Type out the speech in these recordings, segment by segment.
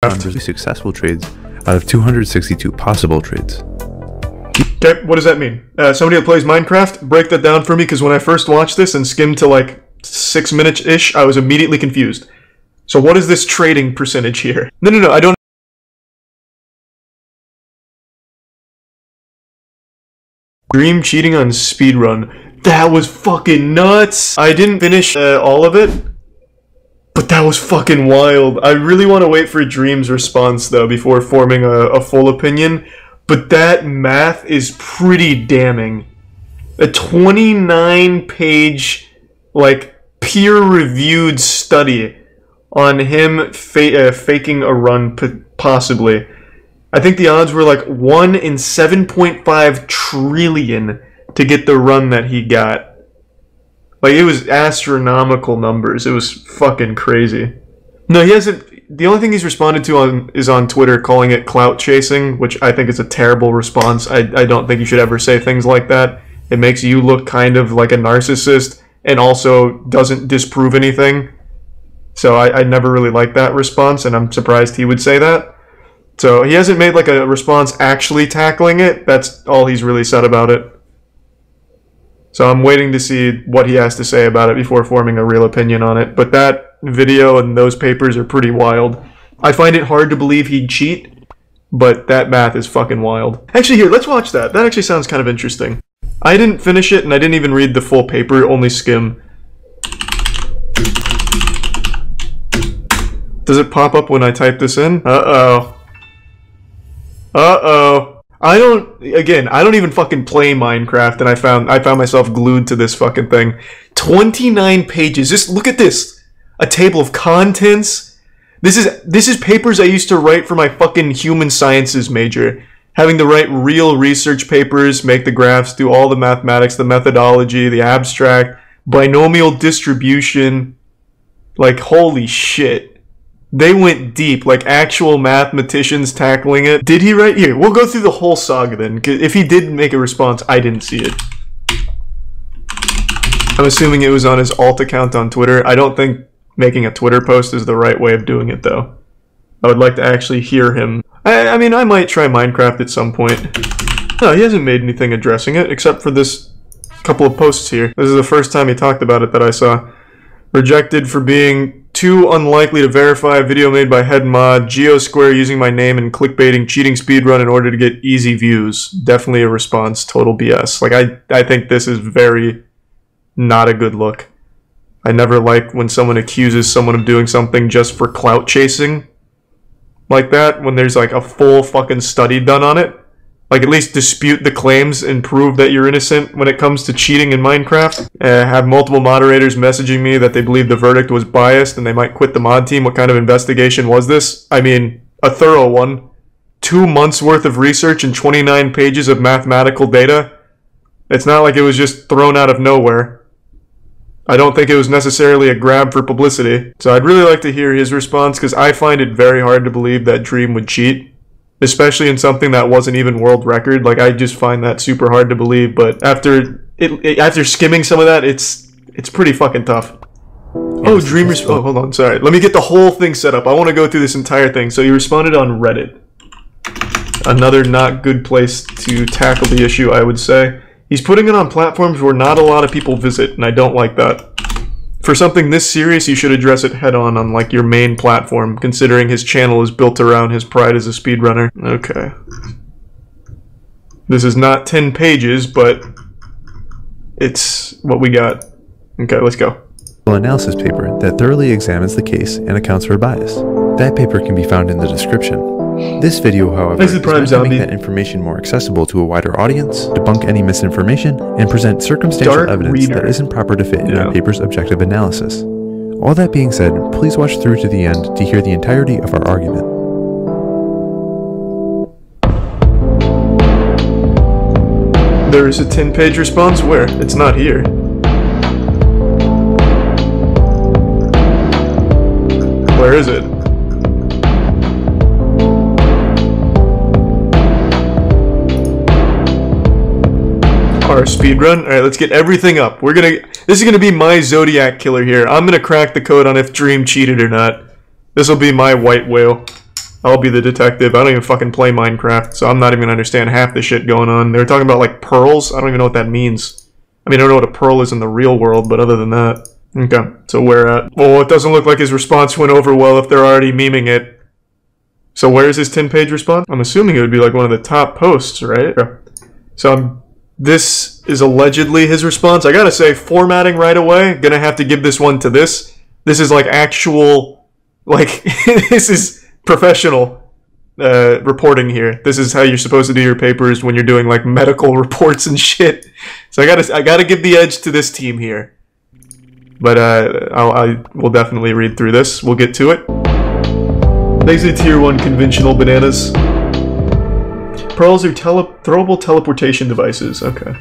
100 successful trades out of 262 possible trades. Okay, what does that mean? Somebody that plays Minecraft, break that down for me, because when I first watched this and skimmed to like 6 minutes-ish, I was immediately confused. So what is this trading percentage here? No, I don't... Dream cheating on Speedrun. That was fucking nuts! I didn't finish all of it, but that was fucking wild. I really want to wait for Dream's response, though, before forming a full opinion. But that math is pretty damning. A 29-page, like, peer-reviewed study on him faking a run, possibly. I think the odds were like 1 in 7.5 trillion to get the run that he got. Like, it was astronomical numbers. It was fucking crazy. No, he hasn't... The only thing he's responded to is on Twitter, calling it clout chasing, which I think is a terrible response. I don't think you should ever say things like that. It makes you look kind of like a narcissist, and also doesn't disprove anything. So I never really liked that response, and I'm surprised he would say that. So he hasn't made like a response actually tackling it. That's all he's really said about it. So I'm waiting to see what he has to say about it before forming a real opinion on it. But that video and those papers are pretty wild. I find it hard to believe he'd cheat, but that math is fucking wild. Actually, here, let's watch that. That actually sounds kind of interesting. I didn't finish it, and I didn't even read the full paper, only skim. Does it pop up when I type this in? Uh-oh. Uh-oh. I don't even fucking play Minecraft, and I found myself glued to this fucking thing. 29 pages. Just look at this. A table of contents. This is papers I used to write for my fucking human sciences major. Having to write real research papers, make the graphs, do all the mathematics, the methodology, the abstract, binomial distribution. Like, holy shit. They went deep, like actual mathematicians tackling it. Did he write? Here, we'll go through the whole saga then. 'Cause if he did make a response, I didn't see it. I'm assuming it was on his alt account on Twitter. I don't think making a Twitter post is the right way of doing it, though. I would like to actually hear him. I mean, I might try Minecraft at some point. No, he hasn't made anything addressing it, except for this couple of posts here. This is the first time he talked about it that I saw. Rejected for being too unlikely to verify a video made by HeadMod. Geosquare using my name and clickbaiting cheating speedrun in order to get easy views. Definitely a response. Total BS. Like, I think this is very not a good look. I never like when someone accuses someone of doing something just for clout chasing. Like that, when there's like a full fucking study done on it. Like, at least dispute the claims and prove that you're innocent when it comes to cheating in Minecraft. Have multiple moderators messaging me that they believe the verdict was biased and they might quit the mod team. What kind of investigation was this? I mean, a thorough one. 2 months worth of research and 29 pages of mathematical data. It's not like it was just thrown out of nowhere. I don't think it was necessarily a grab for publicity. So I'd really like to hear his response, because I find it very hard to believe that Dream would cheat. Especially in something that wasn't even world record. Like, I just find that super hard to believe, but after skimming some of that, it's pretty fucking tough. Oh, Dreamers. Oh, hold on, sorry. Let me get the whole thing set up. I want to go through this entire thing. So he responded on Reddit. Another not good place to tackle the issue, I would say. He's putting it on platforms where not a lot of people visit, and I don't like that. For something this serious, you should address it head-on like your main platform, considering his channel is built around his pride as a speedrunner. Okay. This is not 10 pages, but it's what we got. Okay, let's go. Analysis paper that thoroughly examines the case and accounts for bias. That paper can be found in the description. This video, however, is meant to make that information more accessible to a wider audience, debunk any misinformation, and present circumstantial evidence that isn't proper to fit in a paper's objective analysis. All that being said, please watch through to the end to hear the entirety of our argument. There is a 10-page response? Where? It's not here. Where is it? Our speedrun? Alright, let's get everything up. This is gonna be my Zodiac killer here. I'm gonna crack the code on if Dream cheated or not. This will be my white whale. I'll be the detective. I don't even fucking play Minecraft, so I'm not even gonna understand half the shit going on. They were talking about, like, pearls. I don't even know what that means. I mean, I don't know what a pearl is in the real world, but other than that. Okay, so where at? Oh, it doesn't look like his response went over well if they're already memeing it. So where's his 10-page response? I'm assuming it would be, like, one of the top posts, right? Okay. So this is allegedly his response. I gotta say, formatting right away. Gonna have to give this one to this. This is, like, actual... Like, this is... professional reporting here. This is how you're supposed to do your papers when you're doing like medical reports and shit. So I gotta give the edge to this team here. But I will definitely read through this. We'll get to it. Thanks to Tier 1 conventional bananas. Pearls are throwable teleportation devices. Okay.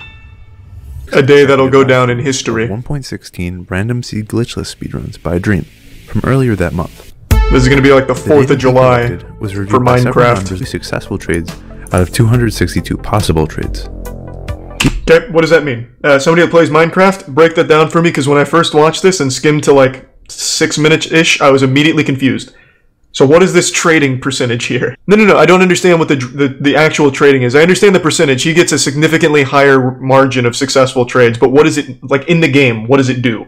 A day that'll go down in history. 1.16 random seed glitchless speedruns by Dream from earlier that month. This is going to be like the 4th of July was for Minecraft. Successful trades out of 262 possible trades. Okay, what does that mean? Somebody that plays Minecraft, break that down for me, because when I first watched this and skimmed to like 6 minutes-ish, I was immediately confused. So what is this trading percentage here? No, I don't understand what the actual trading is. I understand the percentage. He gets a significantly higher margin of successful trades, but what is it, like in the game, what does it do?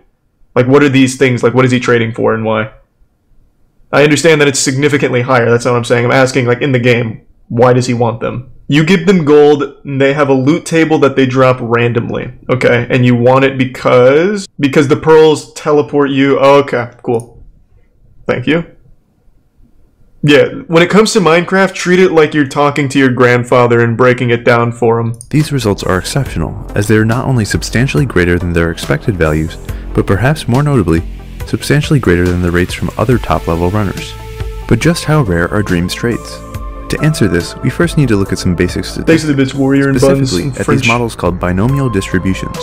Like what are these things, like what is he trading for and why? I understand that it's significantly higher, that's not what I'm saying. I'm asking, like, in the game, why does he want them? You give them gold, and they have a loot table that they drop randomly, okay? And you want it because the pearls teleport you. Oh, okay, cool. Thank you. Yeah, when it comes to Minecraft, treat it like you're talking to your grandfather and breaking it down for him. These results are exceptional, as they are not only substantially greater than their expected values, but perhaps more notably, substantially greater than the rates from other top-level runners. But just how rare are Dream's trades? To answer this, we first need to look at some basic statistics, thanks to the bits, Warrior and Buns, specifically at these models called binomial distributions.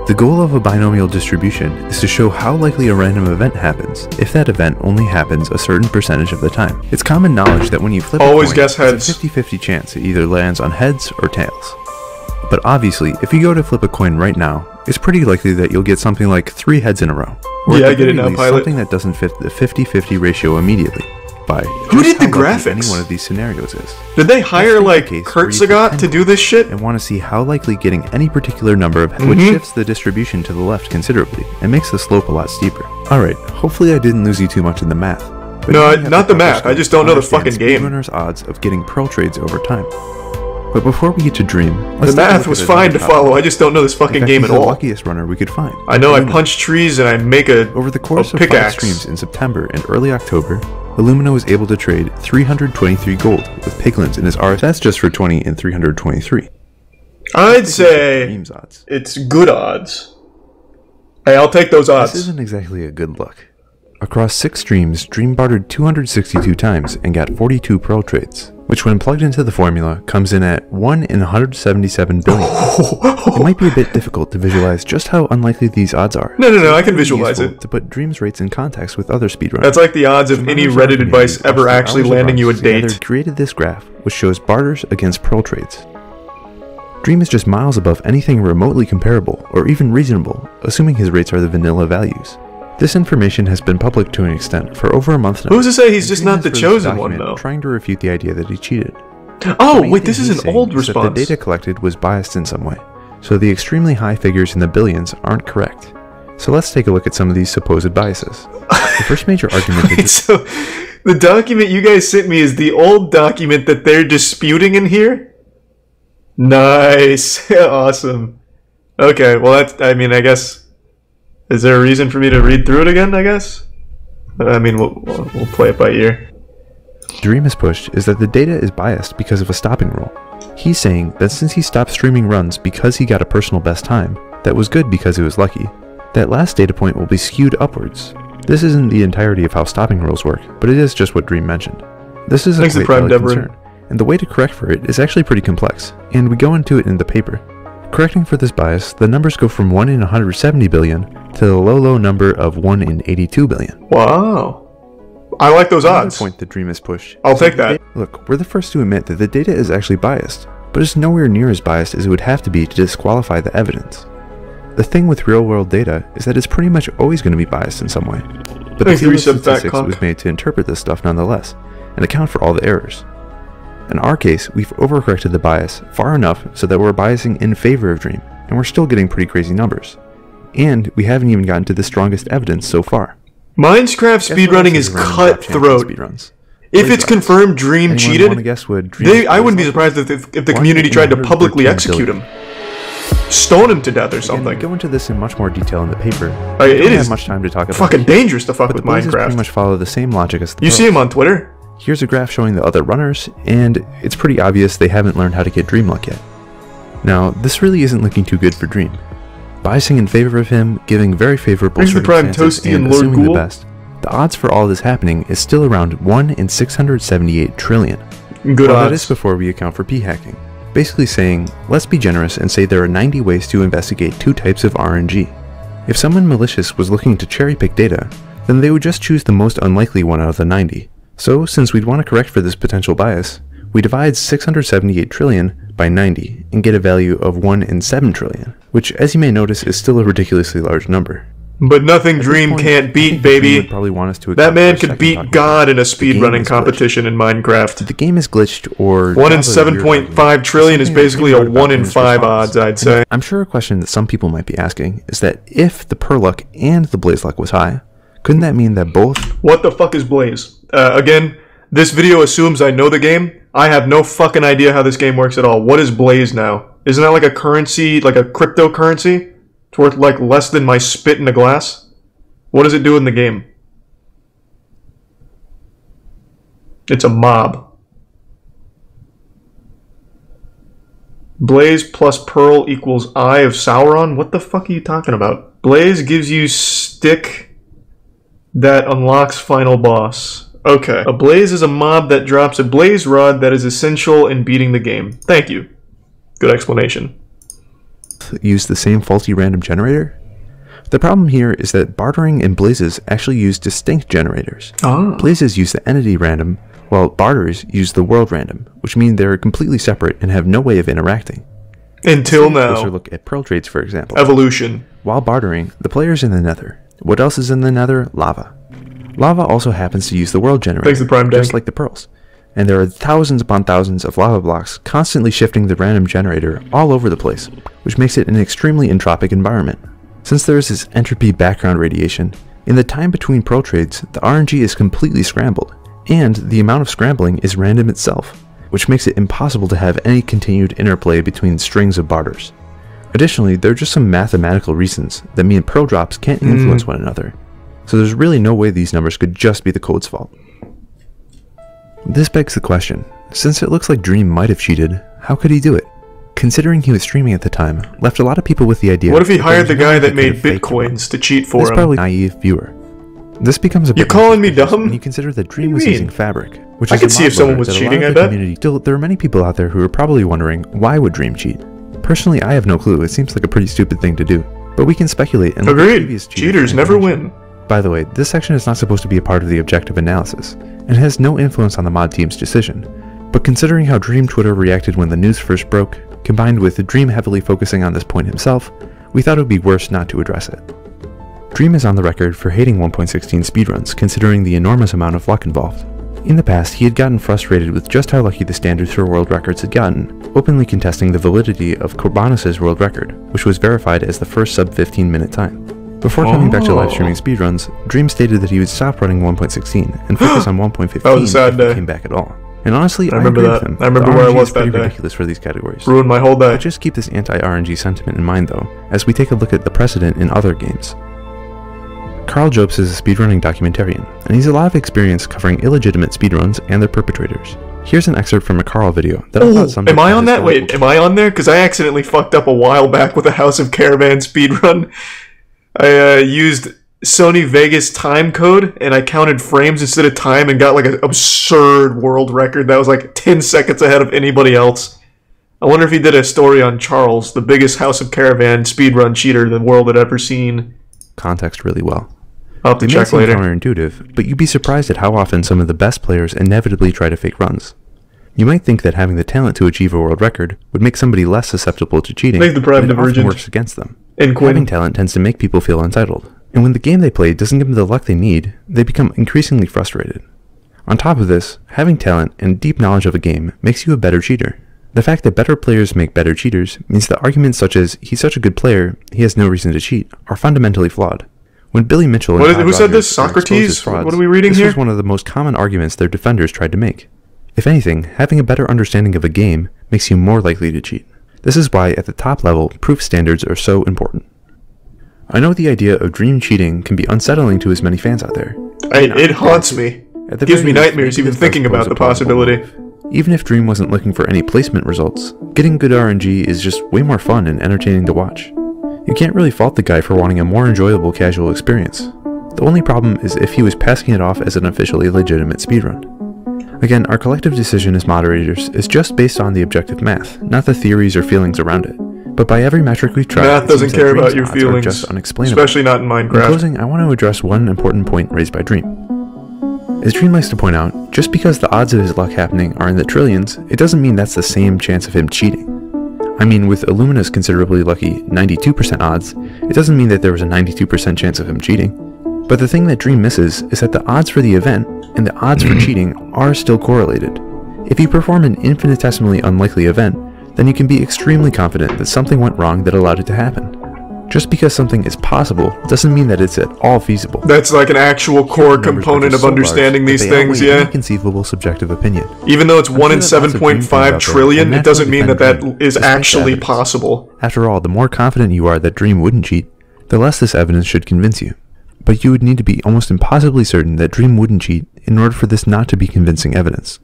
The goal of a binomial distribution is to show how likely a random event happens if that event only happens a certain percentage of the time. It's common knowledge that when you flip a coin, guess heads. It's a 50-50 chance it either lands on heads or tails. But obviously, if you go to flip a coin right now, it's pretty likely that you'll get something like 3 heads in a row. Or yeah, I get it now, Pilot. Something that doesn't fit the 50-50 ratio immediately. By who did the graphics? Any one of these scenarios is. Did they hire like Kurt Sagat to do this shit? And want to see how likely getting any particular number of which shifts the distribution to the left considerably and makes the slope a lot steeper. Alright, hopefully I didn't lose you too much in the math. No, not the math. I just don't know the fucking game. Speedrunners' odds of getting pearl trades over time. But before we get to Dream, the math was fine to follow. I just don't know this fucking game at all. The luckiest runner we could find. I know I punch trees and I make a over the course of 5 streams in September and early October, Illumina was able to trade 323 gold with piglins in his RS. That's just for 20 and 323. I'd say it's good odds. Hey, I'll take those odds. This isn't exactly a good look. Across 6 streams, Dream bartered 262 times and got 42 pearl trades, which when plugged into the formula comes in at 1 in 177 billion. It might be a bit difficult to visualize just how unlikely these odds are. No, I can visualize it. To put Dream's rates in context with other speedrunners. That's like the odds of any Reddit advice ever actually landing you a date. Created this graph, which shows barters against pearl trades. Dream is just miles above anything remotely comparable, or even reasonable, assuming his rates are the vanilla values. This information has been public to an extent for over a month now. Who's to say he's just not the chosen one, though? Trying to refute the idea that he cheated. Oh, wait, this is an old response. That the data collected was biased in some way, so the extremely high figures in the billions aren't correct. So let's take a look at some of these supposed biases. The first major argument is... So, the document you guys sent me is the old document that they're disputing in here? Nice. Awesome. Okay, well, that's, I mean, I guess... Is there a reason for me to read through it again, I guess? I mean, we'll play it by ear. Dream has pushed is that the data is biased because of a stopping rule. He's saying that since he stopped streaming runs because he got a personal best time, that was good because he was lucky, that last data point will be skewed upwards. This isn't the entirety of how stopping rules work, but it is just what Dream mentioned. This is a great valid concern, and the way to correct for it is actually pretty complex, and we go into it in the paper. Correcting for this bias, the numbers go from 1 in 170 billion to the low number of 1 in 82 billion. Wow. I like those odds. Another point that Dream has pushed. I'll take that. Look, we're the first to admit that the data is actually biased, but it's nowhere near as biased as it would have to be to disqualify the evidence. The thing with real-world data is that it's pretty much always going to be biased in some way. But the field of statistics was made to interpret this stuff nonetheless, and account for all the errors. In our case, we've overcorrected the bias far enough so that we're biasing in favor of Dream, and we're still getting pretty crazy numbers. And we haven't even gotten to the strongest evidence so far. Minecraft speedrunning is cutthroat. If it's confirmed Dream cheated, I wouldn't be surprised if the community tried to publicly execute him. Stone him to death or something. Again, we go into this in much more detail in the paper. It don't is have much time to talk about fucking dangerous to fuck with Blazes Minecraft. pretty much follow the same logic as the You see him on Twitter? Here's a graph showing the other runners, and it's pretty obvious they haven't learned how to get Dream luck yet. Now, this really isn't looking too good for Dream. Biasing in favor of him, giving very favorable circumstances, and assuming the best, the odds for all this happening is still around 1 in 678 trillion. Good odds. That is before we account for p-hacking. Basically saying, let's be generous and say there are 90 ways to investigate 2 types of RNG. If someone malicious was looking to cherry-pick data, then they would just choose the most unlikely one out of the 90. So, since we'd want to correct for this potential bias, we divide 678 trillion by 90 and get a value of 1 in 7 trillion, which, as you may notice, is still a ridiculously large number. But nothing Dream can't beat, baby. That man could beat God in a speedrunning competition in Minecraft. The game is glitched, or 1 in 7.5 trillion is basically a 1 in 5 odds, I'd say. I'm sure a question that some people might be asking is that if the per luck and the blaze luck was high, couldn't that mean that both? What the fuck is Blaze? Again, this video assumes I know the game. I have no fucking idea how this game works at all. What is Blaze now? Isn't that like a currency, like a cryptocurrency? It's worth like less than my spit in a glass? What does it do in the game? It's a mob. Blaze plus Pearl equals Eye of Sauron? What the fuck are you talking about? Blaze gives you stick that unlocks final boss. Okay. A Blaze is a mob that drops a Blaze Rod that is essential in beating the game. Thank you. Good explanation. Use the same faulty random generator? The problem here is that bartering and blazes actually use distinct generators. Blazes use the entity random, while barters use the world random, which means they're completely separate and have no way of interacting. Until now. Let's look at pearl trades, for example. Evolution. While bartering, the player's in the nether. What else is in the nether? Lava. Lava also happens to use the world generator, just like the pearls. And there are thousands upon thousands of lava blocks constantly shifting the random generator all over the place, which makes it an extremely entropic environment. Since there is this entropy background radiation, in the time between pearl trades, the RNG is completely scrambled, and the amount of scrambling is random itself, which makes it impossible to have any continued interplay between strings of barters. Additionally, there are just some mathematical reasons that mean pearl drops can't influence one another, so there's really no way these numbers could just be the code's fault. This begs the question, since it looks like Dream might have cheated, how could he do it? Considering he was streaming at the time, left a lot of people with the idea. What if he hired the guy that made bitcoins to cheat for him? That's probably a naive viewer. This becomes a bit. You're calling me dumb? When you consider that Dream was using Fabric, which I is could see if someone was cheating, I bet. Still, there are many people out there who are probably wondering, why would Dream cheat? Personally, I have no clue. It seems like a pretty stupid thing to do. But we can speculate and agreed. Cheaters never win. By the way, this section is not supposed to be a part of the objective analysis, and has no influence on the mod team's decision. But considering how Dream Twitter reacted when the news first broke, combined with Dream heavily focusing on this point himself, we thought it would be worse not to address it. Dream is on the record for hating 1.16 speedruns, considering the enormous amount of luck involved. In the past, he had gotten frustrated with just how lucky the standards for world records had gotten, openly contesting the validity of Corbanus' world record, which was verified as the first sub-15 minute time. Before coming back to live streaming speedruns, Dream stated that he would stop running 1.16 and focus on 1.15 if he came back at all. And honestly, I agree with him. I remember where I was that day. Ridiculous for these categories. Ruined my whole day. But just keep this anti-RNG sentiment in mind though, as we take a look at the precedent in other games. Carl Jobs is a speedrunning documentarian, and he's a lot of experience covering illegitimate speedruns and their perpetrators. Here's an excerpt from a Carl video that I thought some. Am I on that? Wait, am I on there? Because I accidentally fucked up a while back with a House of Caravan speedrun. I used Sony Vegas time code, and I counted frames instead of time and got like an absurd world record that was like 10 seconds ahead of anybody else. I wonder if he did a story on Charles, the biggest House of Caravan speedrun cheater the world had ever seen. Context really well. I'll have to check later. Counterintuitive, but you'd be surprised at how often some of the best players inevitably try to fake runs. You might think that having the talent to achieve a world record would make somebody less susceptible to cheating, but it often works against them. Having talent tends to make people feel entitled, and when the game they play doesn't give them the luck they need, they become increasingly frustrated. On top of this, having talent and deep knowledge of a game makes you a better cheater. The fact that better players make better cheaters means that arguments such as, he's such a good player, he has no reason to cheat, are fundamentally flawed. When Billy Mitchell and who said this? Socrates? Frauds, what are we reading here? This was one of the most common arguments their defenders tried to make. If anything, having a better understanding of a game makes you more likely to cheat. This is why, at the top level, proof standards are so important. I know the idea of dream cheating can be unsettling to as many fans out there. It haunts me. It gives me nightmares even thinking about the possibility. Even if Dream wasn't looking for any placement results, getting good RNG is just way more fun and entertaining to watch. You can't really fault the guy for wanting a more enjoyable casual experience. The only problem is if he was passing it off as an officially legitimate speedrun. Again, our collective decision as moderators is just based on the objective math, not the theories or feelings around it. But by every metric we've tried, math doesn't care about your feelings, just unexplainable. Especially not in Minecraft. In closing, I want to address one important point raised by Dream. As Dream likes to point out, just because the odds of his luck happening are in the trillions, it doesn't mean that's the same chance of him cheating. I mean, with Illumina's considerably lucky 92% odds, it doesn't mean that there was a 92% chance of him cheating. But the thing that Dream misses is that the odds for the event and the odds for cheating are still correlated. If you perform an infinitesimally unlikely event, then you can be extremely confident that something went wrong that allowed it to happen. Just because something is possible doesn't mean that it's at all feasible. That's like an actual core component of understanding these things, yeah. Inconceivable subjective opinion. Even though it's 1 in 7.5 trillion, it doesn't mean that that is actually possible. After all, the more confident you are that Dream wouldn't cheat, the less this evidence should convince you. But you would need to be almost impossibly certain that Dream wouldn't cheat in order for this not to be convincing evidence.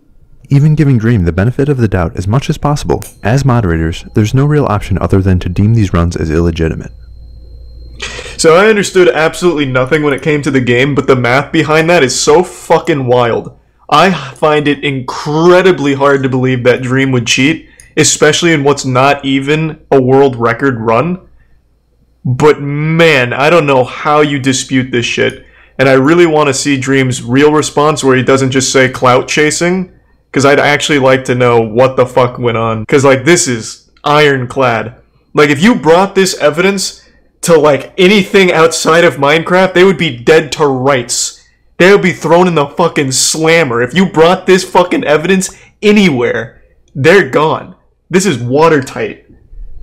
Even giving Dream the benefit of the doubt as much as possible, as moderators, there's no real option other than to deem these runs as illegitimate. So I understood absolutely nothing when it came to the game, but the math behind that is so fucking wild. I find it incredibly hard to believe that Dream would cheat, especially in what's not even a world record run. But man, I don't know how you dispute this shit. And I really want to see Dream's real response where he doesn't just say clout chasing, because I'd actually like to know what the fuck went on. Because, like, this is ironclad. Like, if you brought this evidence to, like, anything outside of Minecraft, they would be dead to rights. They would be thrown in the fucking slammer. If you brought this fucking evidence anywhere, they're gone. This is watertight.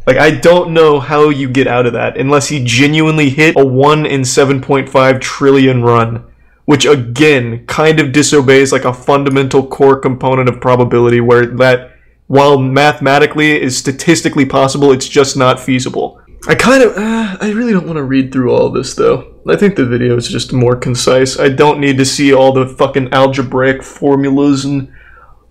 Like, I don't know how you get out of that unless he genuinely hit a 1 in 7.5 trillion run, which again kind of disobeys like a fundamental core component of probability where that, while mathematically is statistically possible, it's just not feasible. I really don't want to read through all this though. I think the video is just more concise. I don't need to see all the fucking algebraic formulas and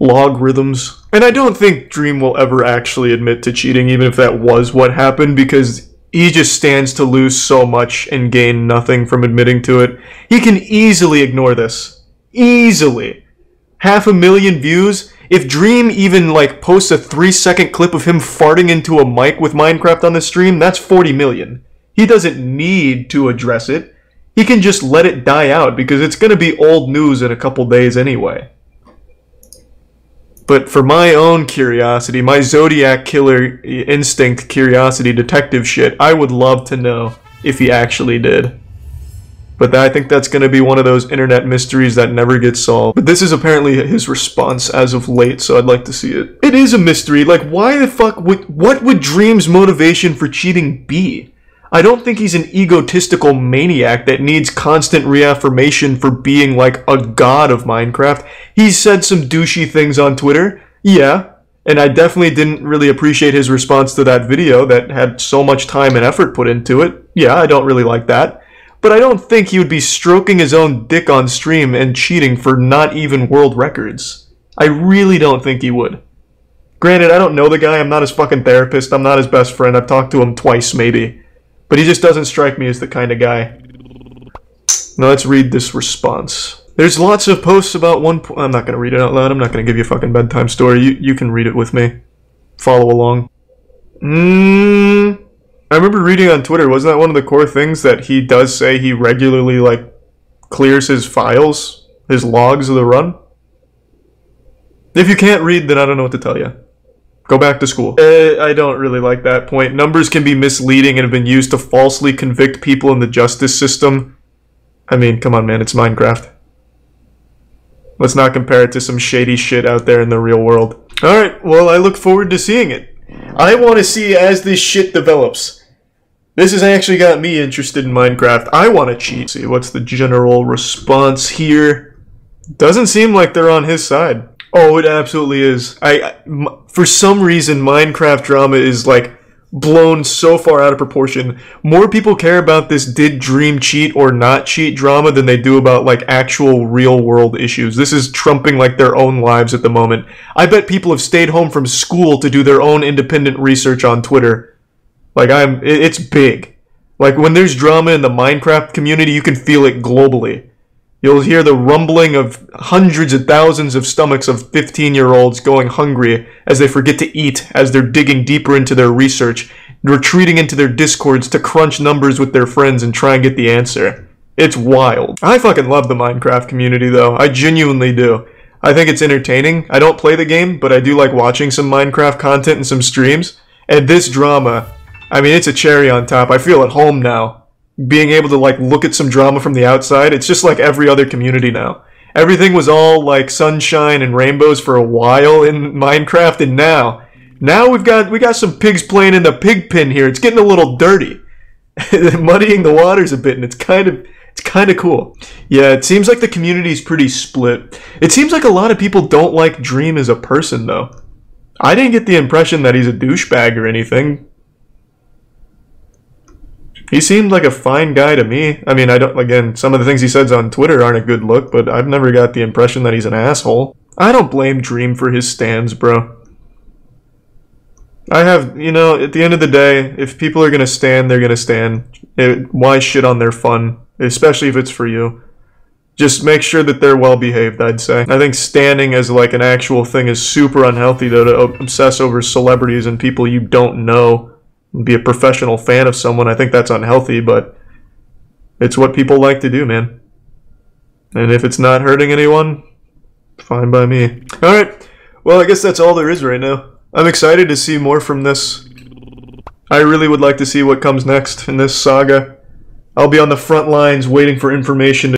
logarithms. And I don't think Dream will ever actually admit to cheating, even if that was what happened, because he just stands to lose so much and gain nothing from admitting to it. He can easily ignore this. Easily. 500,000 views? If Dream even, like, posts a 3-second clip of him farting into a mic with Minecraft on the stream, that's 40 million. He doesn't need to address it. He can just let it die out, because it's gonna be old news in a couple days anyway. But for my own curiosity, my Zodiac Killer instinct curiosity detective shit, I would love to know if he actually did. But I think that's going to be one of those internet mysteries that never gets solved. But this is apparently his response as of late, so I'd like to see it. It is a mystery. Like, why the fuck would... What would Dream's motivation for cheating be? I don't think he's an egotistical maniac that needs constant reaffirmation for being like a god of Minecraft. He's said some douchey things on Twitter. Yeah. And I definitely didn't really appreciate his response to that video that had so much time and effort put into it. Yeah, I don't really like that. But I don't think he would be stroking his own dick on stream and cheating for not even world records. I really don't think he would. Granted, I don't know the guy, I'm not his fucking therapist, I'm not his best friend, I've talked to him twice maybe. But he just doesn't strike me as the kind of guy. Now let's read this response. There's lots of posts about one I'm not going to read it out loud, I'm not going to give you a fucking bedtime story, you can read it with me. Follow along. I remember reading on Twitter, wasn't that one of the core things that he does say he regularly, like, clears his files? His logs of the run? If you can't read, then I don't know what to tell you. Go back to school. I don't really like that point. Numbers can be misleading and have been used to falsely convict people in the justice system. I mean, come on, man, it's Minecraft. Let's not compare it to some shady shit out there in the real world. Alright, well, I look forward to seeing it. I want to see as this shit develops. This has actually got me interested in Minecraft. I want to cheat. See, what's the general response here? Doesn't seem like they're on his side. Oh, it absolutely is. For some reason, Minecraft drama is, like, blown so far out of proportion. More people care about this did Dream cheat or not cheat drama than they do about, like, actual real-world issues. This is trumping, like, their own lives at the moment. I bet people have stayed home from school to do their own independent research on Twitter. Like, it's big. Like, when there's drama in the Minecraft community, you can feel it globally. You'll hear the rumbling of hundreds of thousands of stomachs of 15-year-olds going hungry as they forget to eat, as they're digging deeper into their research, retreating into their discords to crunch numbers with their friends and try and get the answer. It's wild. I fucking love the Minecraft community, though. I genuinely do. I think it's entertaining. I don't play the game, but I do like watching some Minecraft content and some streams. And this drama, I mean, it's a cherry on top. I feel at home now. Being able to, like, look at some drama from the outside, it's just like every other community now. Everything was all, like, sunshine and rainbows for a while in Minecraft, and now we got some pigs playing in the pig pen here. It's getting a little dirty. Muddying the waters a bit, and it's kind of cool. Yeah, it seems like the community's pretty split. It seems like a lot of people don't like Dream as a person, though. I didn't get the impression that he's a douchebag or anything. He seemed like a fine guy to me. I mean, again, some of the things he says on Twitter aren't a good look, but I've never got the impression that he's an asshole. I don't blame Dream for his stands, bro. At the end of the day, if people are gonna stand, they're gonna stand. Why shit on their fun? Especially if it's for you. Just make sure that they're well behaved, I'd say. I think standing as, like, an actual thing is super unhealthy, though, to obsess over celebrities and people you don't know. Be a professional fan of someone. I think that's unhealthy, but it's what people like to do, man. And if it's not hurting anyone, fine by me. Alright, well, I guess that's all there is right now. I'm excited to see more from this. I really would like to see what comes next in this saga. I'll be on the front lines waiting for information to